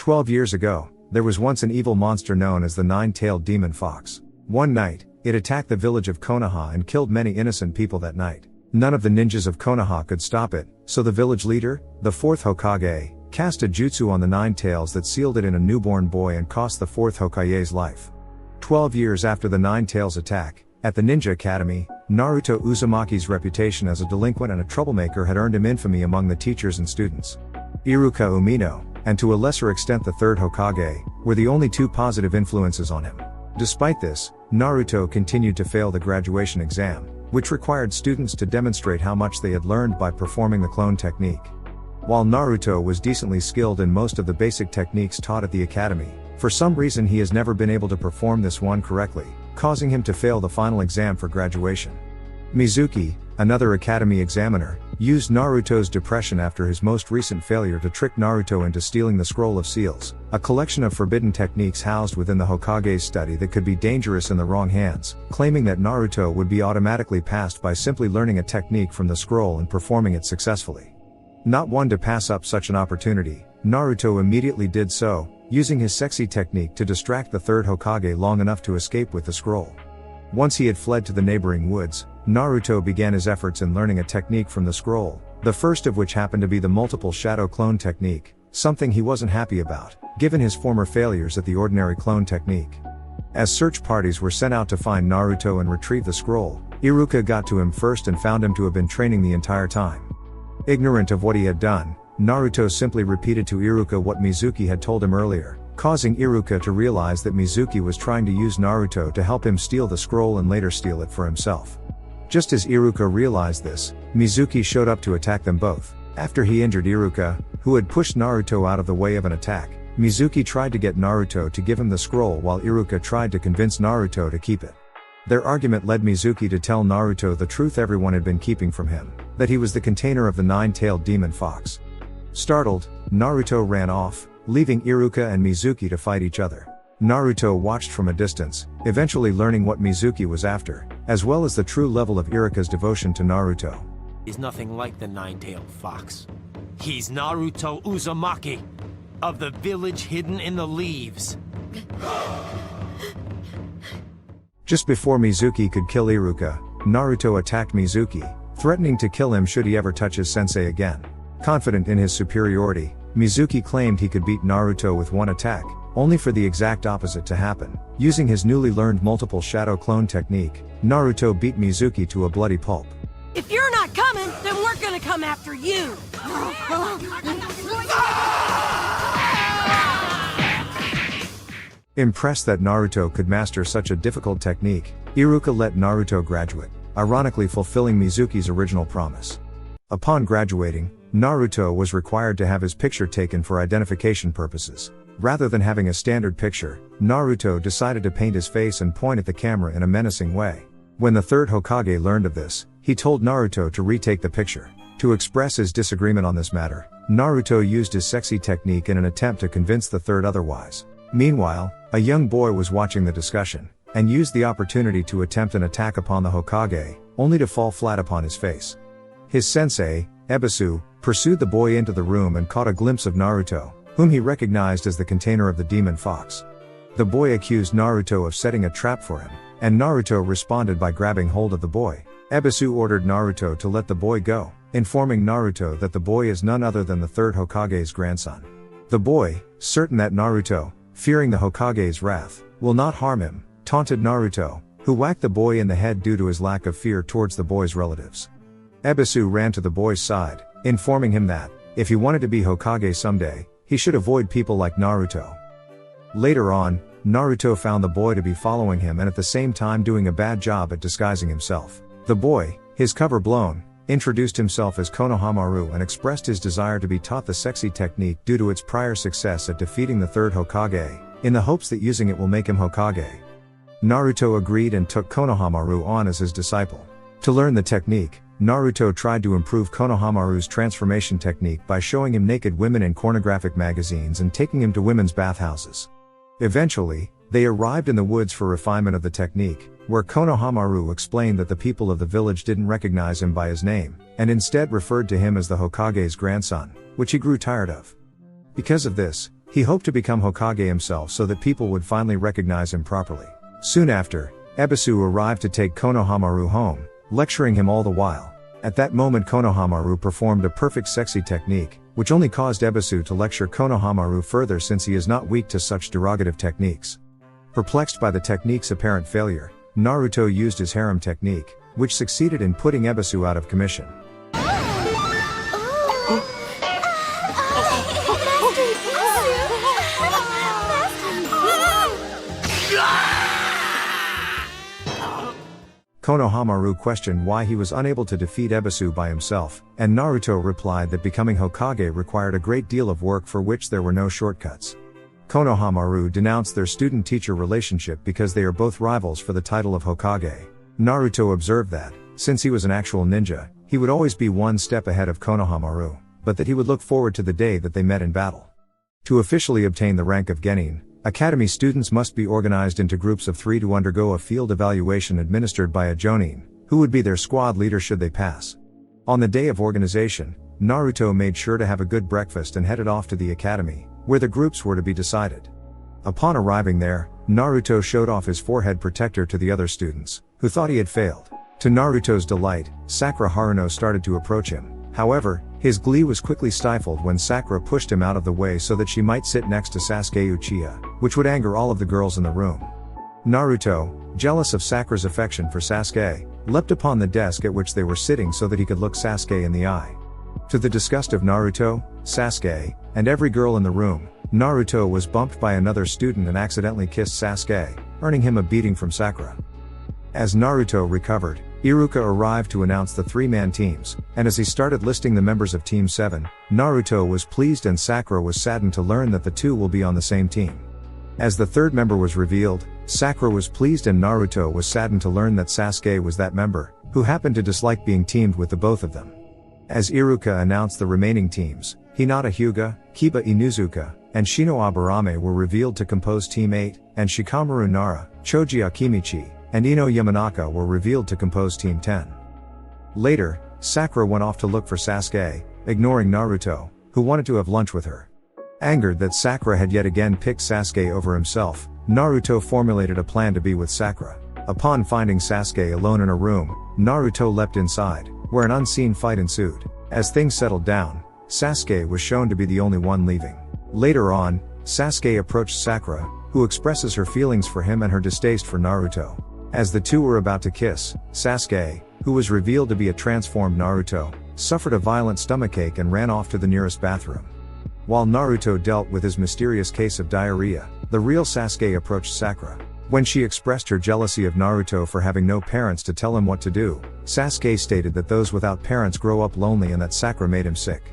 12 years ago, there was once an evil monster known as the nine-tailed demon fox. One night, it attacked the village of Konoha and killed many innocent people that night. None of the ninjas of Konoha could stop it, so the village leader, the Fourth Hokage, cast a jutsu on the nine tails that sealed it in a newborn boy and cost the Fourth Hokage's life. 12 years after the nine tails attack, at the Ninja Academy, Naruto Uzumaki's reputation as a delinquent and a troublemaker had earned him infamy among the teachers and students. Iruka Umino, and to a lesser extent the third Hokage, were the only two positive influences on him. Despite this, Naruto continued to fail the graduation exam, which required students to demonstrate how much they had learned by performing the clone technique. While Naruto was decently skilled in most of the basic techniques taught at the academy, for some reason he has never been able to perform this one correctly, causing him to fail the final exam for graduation. Mizuki, another academy examiner, used Naruto's depression after his most recent failure to trick Naruto into stealing the Scroll of Seals, a collection of forbidden techniques housed within the Hokage's study that could be dangerous in the wrong hands, claiming that Naruto would be automatically passed by simply learning a technique from the scroll and performing it successfully. Not one to pass up such an opportunity, Naruto immediately did so, using his sexy technique to distract the third Hokage long enough to escape with the scroll. Once he had fled to the neighboring woods, Naruto began his efforts in learning a technique from the scroll, the first of which happened to be the multiple shadow clone technique, something he wasn't happy about, given his former failures at the ordinary clone technique. As search parties were sent out to find Naruto and retrieve the scroll, Iruka got to him first and found him to have been training the entire time. Ignorant of what he had done, Naruto simply repeated to Iruka what Mizuki had told him earlier, causing Iruka to realize that Mizuki was trying to use Naruto to help him steal the scroll and later steal it for himself. Just as Iruka realized this, Mizuki showed up to attack them both. After he injured Iruka, who had pushed Naruto out of the way of an attack, Mizuki tried to get Naruto to give him the scroll while Iruka tried to convince Naruto to keep it. Their argument led Mizuki to tell Naruto the truth everyone had been keeping from him, that he was the container of the nine-tailed demon fox. Startled, Naruto ran off, leaving Iruka and Mizuki to fight each other. Naruto watched from a distance, eventually learning what Mizuki was after, as well as the true level of Iruka's devotion to Naruto. He's nothing like the nine-tailed fox. He's Naruto Uzumaki, of the village hidden in the leaves. Just before Mizuki could kill Iruka, Naruto attacked Mizuki, threatening to kill him should he ever touch his sensei again. Confident in his superiority, Mizuki claimed he could beat Naruto with one attack, only for the exact opposite to happen. Using his newly learned multiple shadow clone technique, Naruto beat Mizuki to a bloody pulp. If you're not coming, then we're gonna come after you! Impressed that Naruto could master such a difficult technique, Iruka let Naruto graduate, ironically fulfilling Mizuki's original promise. Upon graduating, Naruto was required to have his picture taken for identification purposes. Rather than having a standard picture, Naruto decided to paint his face and point at the camera in a menacing way. When the third Hokage learned of this, he told Naruto to retake the picture. To express his disagreement on this matter, Naruto used his sexy technique in an attempt to convince the third otherwise. Meanwhile, a young boy was watching the discussion, and used the opportunity to attempt an attack upon the Hokage, only to fall flat upon his face. His sensei, Ebisu, pursued the boy into the room and caught a glimpse of Naruto, whom he recognized as the container of the demon fox. The boy accused Naruto of setting a trap for him, and Naruto responded by grabbing hold of the boy. Ebisu ordered Naruto to let the boy go, informing Naruto that the boy is none other than the third Hokage's grandson. The boy, certain that Naruto, fearing the Hokage's wrath, will not harm him, taunted Naruto, who whacked the boy in the head due to his lack of fear towards the boy's relatives. Ebisu ran to the boy's side, informing him that, if he wanted to be Hokage someday, he should avoid people like Naruto. Later on, Naruto found the boy to be following him and at the same time doing a bad job at disguising himself. The boy, his cover blown, introduced himself as Konohamaru and expressed his desire to be taught the sexy technique due to its prior success at defeating the third Hokage, in the hopes that using it will make him Hokage. Naruto agreed and took Konohamaru on as his disciple. To learn the technique, Naruto tried to improve Konohamaru's transformation technique by showing him naked women in pornographic magazines and taking him to women's bathhouses. Eventually, they arrived in the woods for refinement of the technique, where Konohamaru explained that the people of the village didn't recognize him by his name, and instead referred to him as the Hokage's grandson, which he grew tired of. Because of this, He hoped to become Hokage himself so that people would finally recognize him properly. Soon after, Ebisu arrived to take Konohamaru home, lecturing him all the while. At that moment Konohamaru performed a perfect sexy technique, which only caused Ebisu to lecture Konohamaru further since he is not weak to such derogative techniques. Perplexed by the technique's apparent failure, Naruto used his harem technique, which succeeded in putting Ebisu out of commission. Konohamaru questioned why he was unable to defeat Ebisu by himself, and Naruto replied that becoming Hokage required a great deal of work for which there were no shortcuts. Konohamaru denounced their student-teacher relationship because they are both rivals for the title of Hokage. Naruto observed that, since he was an actual ninja, he would always be one step ahead of Konohamaru, but that he would look forward to the day that they met in battle. To officially obtain the rank of Genin, Academy students must be organized into groups of 3 to undergo a field evaluation administered by a Jonin, who would be their squad leader should they pass. On the day of organization, Naruto made sure to have a good breakfast and headed off to the academy, where the groups were to be decided. Upon arriving there, Naruto showed off his forehead protector to the other students, who thought he had failed. To Naruto's delight, Sakura Haruno started to approach him. However, his glee was quickly stifled when Sakura pushed him out of the way so that she might sit next to Sasuke Uchiha, which would anger all of the girls in the room. Naruto, jealous of Sakura's affection for Sasuke, leapt upon the desk at which they were sitting so that he could look Sasuke in the eye. To the disgust of Naruto, Sasuke, and every girl in the room, Naruto was bumped by another student and accidentally kissed Sasuke, earning him a beating from Sakura. As Naruto recovered, Iruka arrived to announce the 3-man teams, and as he started listing the members of Team 7, Naruto was pleased and Sakura was saddened to learn that the two will be on the same team. As the third member was revealed, Sakura was pleased and Naruto was saddened to learn that Sasuke was that member, who happened to dislike being teamed with the both of them. As Iruka announced the remaining teams, Hinata Hyuga, Kiba Inuzuka, and Shino Aburame were revealed to compose Team 8, and Shikamaru Nara, Choji Akimichi, and Ino Yamanaka were revealed to compose Team 10. Later, Sakura went off to look for Sasuke, ignoring Naruto, who wanted to have lunch with her. Angered that Sakura had yet again picked Sasuke over himself, Naruto formulated a plan to be with Sakura. Upon finding Sasuke alone in a room, Naruto leapt inside, where an unseen fight ensued. As things settled down, Sasuke was shown to be the only one leaving. Later on, Sasuke approached Sakura, who expresses her feelings for him and her distaste for Naruto. As the two were about to kiss, Sasuke, who was revealed to be a transformed Naruto, suffered a violent stomachache and ran off to the nearest bathroom. While Naruto dealt with his mysterious case of diarrhea, the real Sasuke approached Sakura. When she expressed her jealousy of Naruto for having no parents to tell him what to do, Sasuke stated that those without parents grow up lonely and that Sakura made him sick.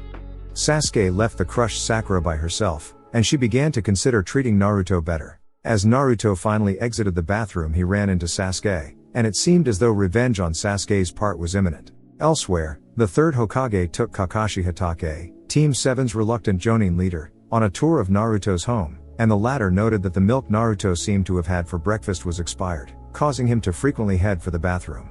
Sasuke left the crushed Sakura by herself, and she began to consider treating Naruto better. As Naruto finally exited the bathroom he ran into Sasuke, and it seemed as though revenge on Sasuke's part was imminent. Elsewhere, the third Hokage took Kakashi Hatake, Team 7's reluctant Jonin leader, on a tour of Naruto's home, and the latter noted that the milk Naruto seemed to have had for breakfast was expired, causing him to frequently head for the bathroom.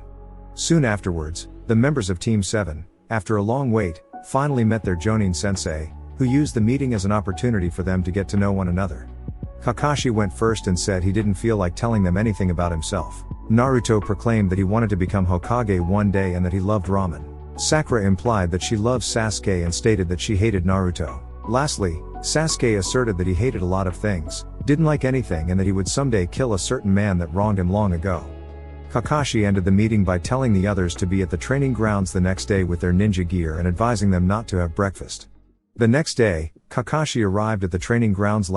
Soon afterwards, the members of Team 7, after a long wait, finally met their Jonin sensei, who used the meeting as an opportunity for them to get to know one another. Kakashi went first and said he didn't feel like telling them anything about himself. Naruto proclaimed that he wanted to become Hokage one day and that he loved ramen. Sakura implied that she loved Sasuke and stated that she hated Naruto. Lastly, Sasuke asserted that he hated a lot of things, didn't like anything and that he would someday kill a certain man that wronged him long ago. Kakashi ended the meeting by telling the others to be at the training grounds the next day with their ninja gear and advising them not to have breakfast. The next day, Kakashi arrived at the training grounds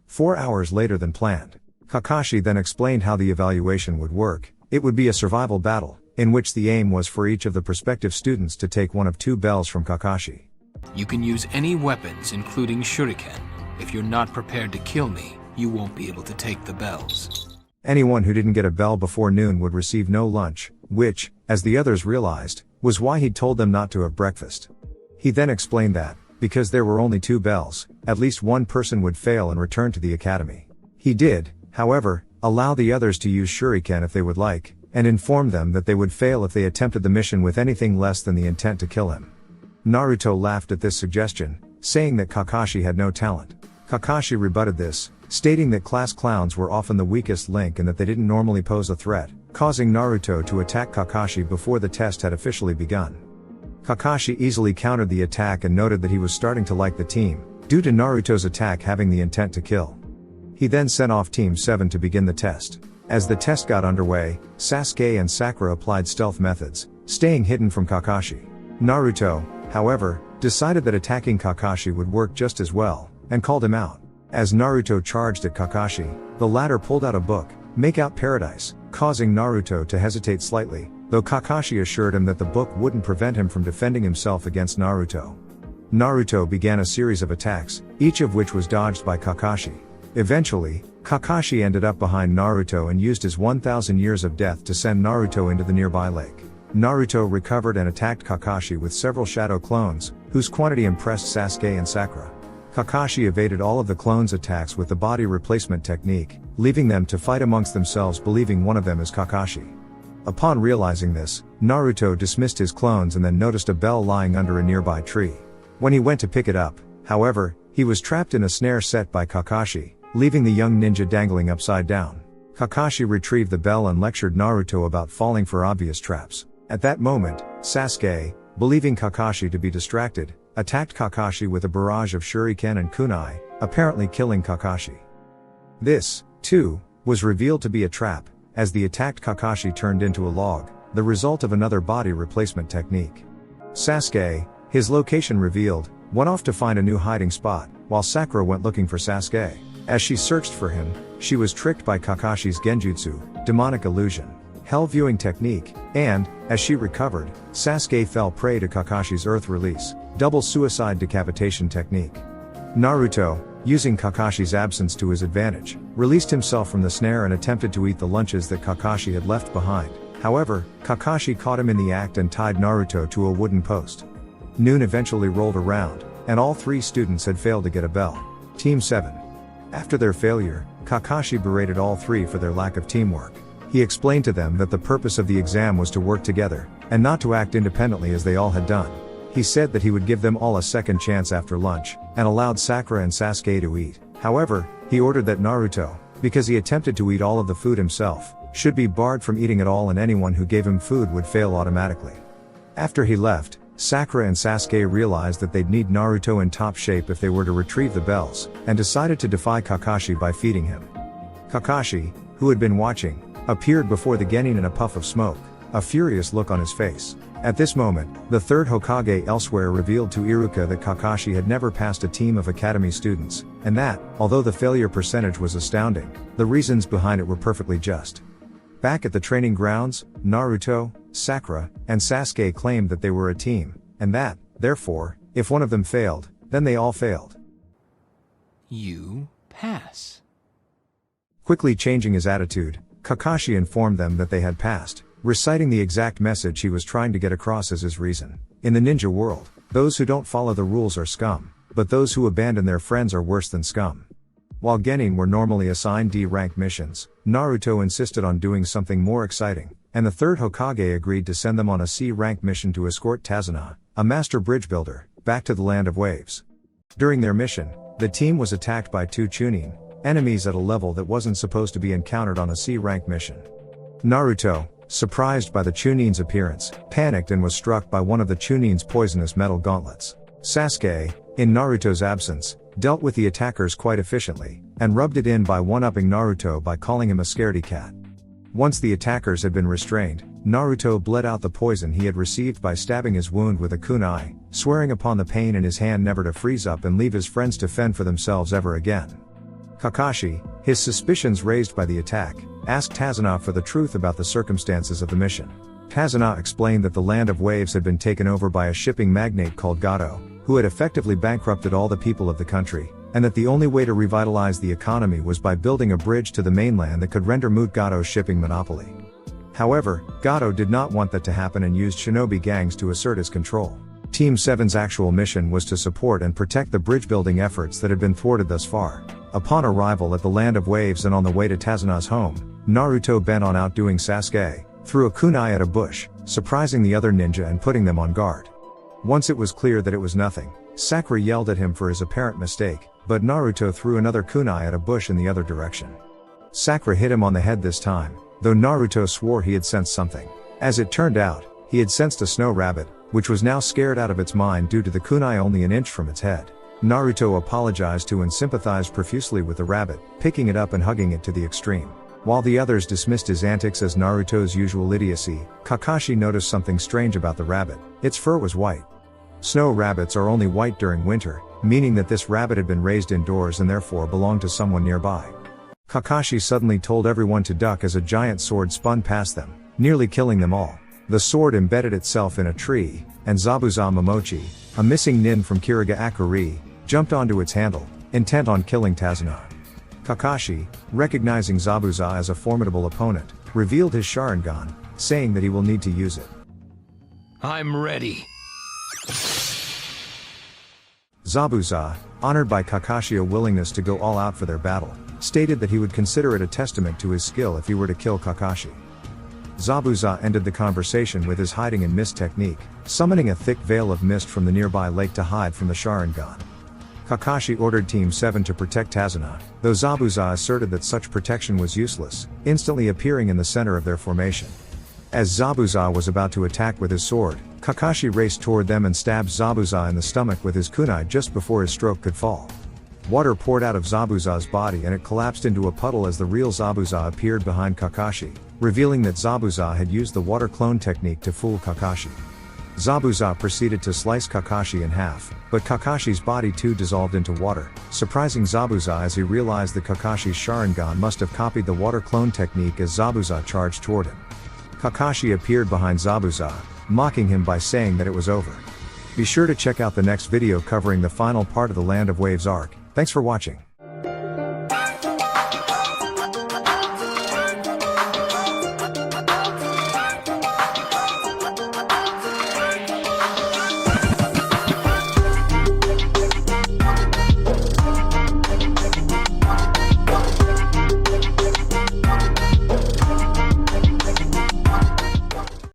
4 hours later than planned. Kakashi then explained how the evaluation would work. It would be a survival battle, in which the aim was for each of the prospective students to take one of 2 bells from Kakashi. You can use any weapons, including shuriken. If you're not prepared to kill me, you won't be able to take the bells. Anyone who didn't get a bell before noon would receive no lunch, which, as the others realized, was why he'd told them not to have breakfast. He then explained that, because there were only 2 bells, at least one person would fail and return to the academy. He did, however, allow the others to use shuriken if they would like, and informed them that they would fail if they attempted the mission with anything less than the intent to kill him. Naruto laughed at this suggestion, saying that Kakashi had no talent. Kakashi rebutted this, stating that class clowns were often the weakest link and that they didn't normally pose a threat, causing Naruto to attack Kakashi before the test had officially begun. Kakashi easily countered the attack and noted that he was starting to like the team, due to Naruto's attack having the intent to kill. He then sent off Team 7 to begin the test. As the test got underway, Sasuke and Sakura applied stealth methods, staying hidden from Kakashi. Naruto, however, decided that attacking Kakashi would work just as well, and called him out. As Naruto charged at Kakashi, the latter pulled out a book, Make Out Paradise, causing Naruto to hesitate slightly, though Kakashi assured him that the book wouldn't prevent him from defending himself against Naruto. Naruto began a series of attacks, each of which was dodged by Kakashi. Eventually, Kakashi ended up behind Naruto and used his 1,000 years of death to send Naruto into the nearby lake. Naruto recovered and attacked Kakashi with several shadow clones, whose quantity impressed Sasuke and Sakura. Kakashi evaded all of the clones' attacks with the body replacement technique, leaving them to fight amongst themselves, believing one of them is Kakashi. Upon realizing this, Naruto dismissed his clones and then noticed a bell lying under a nearby tree. When he went to pick it up, however, he was trapped in a snare set by Kakashi, leaving the young ninja dangling upside down. Kakashi retrieved the bell and lectured Naruto about falling for obvious traps. At that moment, Sasuke, believing Kakashi to be distracted, attacked Kakashi with a barrage of shuriken and kunai, apparently killing Kakashi. This, too, was revealed to be a trap, as the attacked Kakashi turned into a log, the result of another body replacement technique. Sasuke, his location revealed, went off to find a new hiding spot, while Sakura went looking for Sasuke. As she searched for him, she was tricked by Kakashi's genjutsu, demonic illusion, hell viewing technique, and, as she recovered, Sasuke fell prey to Kakashi's earth release, double suicide decapitation technique. Naruto, using Kakashi's absence to his advantage, released himself from the snare and attempted to eat the lunches that Kakashi had left behind. However, Kakashi caught him in the act and tied Naruto to a wooden post. Noon eventually rolled around, and all three students had failed to get a bell. Team 7. After their failure, Kakashi berated all three for their lack of teamwork. He explained to them that the purpose of the exam was to work together, and not to act independently as they all had done. He said that he would give them all a second chance after lunch, and allowed Sakura and Sasuke to eat. However, he ordered that Naruto, because he attempted to eat all of the food himself, should be barred from eating at all, and anyone who gave him food would fail automatically. After he left, Sakura and Sasuke realized that they'd need Naruto in top shape if they were to retrieve the bells, and decided to defy Kakashi by feeding him. Kakashi, who had been watching, appeared before the genin in a puff of smoke, a furious look on his face. At this moment, the third Hokage elsewhere revealed to Iruka that Kakashi had never passed a team of academy students, and that, although the failure percentage was astounding, the reasons behind it were perfectly just. Back at the training grounds, Naruto, Sakura, and Sasuke claimed that they were a team, and that, therefore, if one of them failed, then they all failed. You pass. Quickly changing his attitude, Kakashi informed them that they had passed, reciting the exact message he was trying to get across as his reason. In the ninja world, those who don't follow the rules are scum, but those who abandon their friends are worse than scum. While genin were normally assigned D-rank missions, Naruto insisted on doing something more exciting, and the third Hokage agreed to send them on a C-rank mission to escort Tazuna, a master bridge builder, back to the Land of Waves. During their mission, the team was attacked by two Chunin, enemies at a level that wasn't supposed to be encountered on a C-rank mission. Naruto, surprised by the Chunin's appearance, panicked and was struck by one of the Chunin's poisonous metal gauntlets. Sasuke, in Naruto's absence, dealt with the attackers quite efficiently, and rubbed it in by one-upping Naruto by calling him a scaredy cat. Once the attackers had been restrained, Naruto bled out the poison he had received by stabbing his wound with a kunai, swearing upon the pain in his hand never to freeze up and leave his friends to fend for themselves ever again. Kakashi, his suspicions raised by the attack, asked Tazuna for the truth about the circumstances of the mission. Tazuna explained that the Land of Waves had been taken over by a shipping magnate called Gato, who had effectively bankrupted all the people of the country, and that the only way to revitalize the economy was by building a bridge to the mainland that could render moot Gato's shipping monopoly. However, Gato did not want that to happen and used shinobi gangs to assert his control. Team 7's actual mission was to support and protect the bridge building efforts that had been thwarted thus far. Upon arrival at the Land of Waves and on the way to Tazuna's home, Naruto, bent on outdoing Sasuke, threw a kunai at a bush, surprising the other ninja and putting them on guard. Once it was clear that it was nothing, Sakura yelled at him for his apparent mistake, but Naruto threw another kunai at a bush in the other direction. Sakura hit him on the head this time, though Naruto swore he had sensed something. As it turned out, he had sensed a snow rabbit, which was now scared out of its mind due to the kunai only an inch from its head. Naruto apologized to and sympathized profusely with the rabbit, picking it up and hugging it to the extreme. While the others dismissed his antics as Naruto's usual idiocy, Kakashi noticed something strange about the rabbit. Its fur was white. Snow rabbits are only white during winter, meaning that this rabbit had been raised indoors and therefore belonged to someone nearby. Kakashi suddenly told everyone to duck as a giant sword spun past them, nearly killing them all. The sword embedded itself in a tree, and Zabuza Momochi, a missing nin from Konohagakure, jumped onto its handle, intent on killing Tazuna. Kakashi, recognizing Zabuza as a formidable opponent, revealed his Sharingan, saying that he will need to use it. I'm ready. Zabuza, honored by Kakashi's willingness to go all out for their battle, stated that he would consider it a testament to his skill if he were to kill Kakashi. Zabuza ended the conversation with his hiding in mist technique, summoning a thick veil of mist from the nearby lake to hide from the Sharingan. Kakashi ordered Team 7 to protect Tazuna, though Zabuza asserted that such protection was useless, instantly appearing in the center of their formation. As Zabuza was about to attack with his sword, Kakashi raced toward them and stabbed Zabuza in the stomach with his kunai just before his stroke could fall. Water poured out of Zabuza's body and it collapsed into a puddle as the real Zabuza appeared behind Kakashi, revealing that Zabuza had used the water clone technique to fool Kakashi. Zabuza proceeded to slice Kakashi in half, but Kakashi's body too dissolved into water, surprising Zabuza as he realized that Kakashi's Sharingan must have copied the water clone technique as Zabuza charged toward him. Kakashi appeared behind Zabuza, mocking him by saying that it was over. Be sure to check out the next video covering the final part of the Land of Waves arc. Thanks for watching.